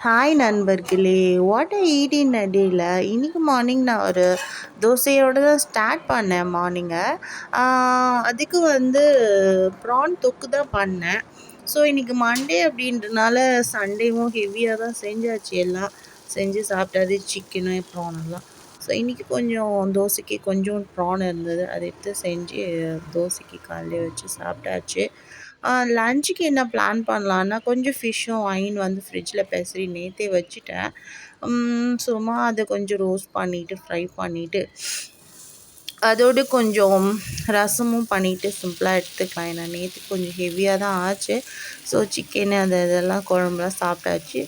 Hi நண்பர்களே! What I eat இன் அ டேல இன்னைக்கு மார்னிங் நான் ஒரு தோசையோட தான் ஸ்டார்ட் பண்ணேன் மார்னிங்கை. அதுக்கு வந்து ப்ரான் தொக்கு தான் பண்ணேன். ஸோ இன்றைக்கி மண்டே அப்படின்றனால சண்டேவும் ஹெவியாக தான் செஞ்சாச்சு. எல்லாம் செஞ்சு சாப்பிட்டாது, சிக்கனு ப்ரான் எல்லாம். ஸோ இன்றைக்கி கொஞ்சம் தோசைக்கு கொஞ்சம் ப்ரான் இருந்தது, அதை எடுத்து செஞ்சு தோசைக்கு காலையிலே வச்சு சாப்பிட்டாச்சு. லஞ்சுக்கு என்ன பிளான் பண்ணலான்னா, கொஞ்சம் ஃபிஷ்ஷும் வாங்கின்னு வந்து ஃப்ரிட்ஜில் பெசரி நேற்றே வச்சுட்டேன். சும்மா அதை கொஞ்சம் ரோஸ்ட் பண்ணிவிட்டு ஃப்ரை பண்ணிவிட்டு அதோடு கொஞ்சம் ரசமும் பண்ணிவிட்டு சிம்பிளாக எடுத்துக்கலாம். ஏன்னா நேற்று கொஞ்சம் ஹெவியாக தான் ஆச்சு. ஸோ சிக்கனு இதெல்லாம் குழம்புலாம் சாப்பிட்டாச்சு.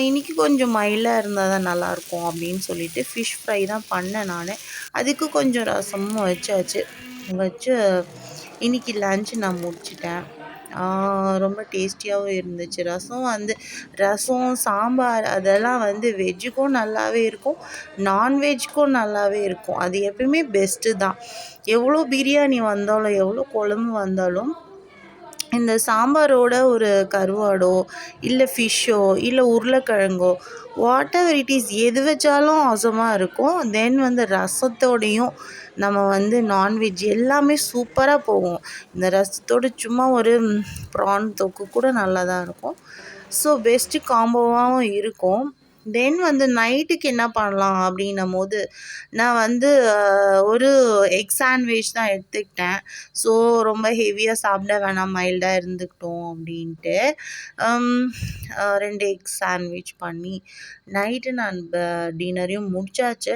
இன்றைக்கி கொஞ்சம் மைல்டாக இருந்தால் தான் நல்லாயிருக்கும் அப்படின்னு சொல்லிட்டு ஃபிஷ் ஃப்ரை தான் பண்ணேன் நான். அதுக்கு கொஞ்சம் ரசமும் வச்சாச்சு. வச்சு இன்றைக்கி லன்ச் நான் முடிச்சிட்டேன். ரொம்ப டேஸ்டியாகவும் இருந்துச்சு. ரசம், சாம்பார் அதெல்லாம் வந்து வெஜ்ஜுக்கும் நல்லாவே இருக்கும், நான்வெஜ்ஜுக்கும் நல்லாவே இருக்கும். அது எப்பயுமே பெஸ்ட்டு தான். எவ்வளோ பிரியாணி வந்தாலும், எவ்வளோ குழம்பு வந்தாலும், இந்த சாம்பாரோட ஒரு கருவாடோ இல்லை ஃபிஷ்ஷோ இல்லை உருளைக்கிழங்கோ வாட்டெவர் இட் இஸ் எது வச்சாலும் அவசமாக இருக்கும். தென் வந்து ரசத்தோடையும் நம்ம வந்து நான்வெஜ் எல்லாமே சூப்பராக போகும். இந்த ரசத்தோடு சும்மா ஒரு ப்ரான் தொக்கு கூட நல்லா தான் இருக்கும். ஸோ பெஸ்ட்டு காம்போவாகவும் இருக்கும். தென் வந்து நைட்டுக்கு என்ன பண்ணலாம் அப்படின்னும் போது நான் வந்து ஒரு எக் சாண்ட்விச் தான் எடுத்துக்கிட்டேன். ஸோ ரொம்ப ஹெவியாக சாப்பிட வேணாம், மைல்டாக இருந்துக்கிட்டோம் அப்படின்ட்டு 2 எக் சாண்ட்விச் பண்ணி நைட்டு நான் டின்னரையும் முடிச்சாச்சு.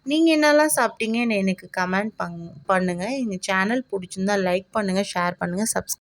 நீங்கள் என்னெல்லாம் சாப்பிட்டீங்கன்னு எனக்கு கமெண்ட் பண்ணுங்கள். எங்கள் சேனல் பிடிச்சிருந்தா லைக் பண்ணுங்கள், ஷேர் பண்ணுங்கள்,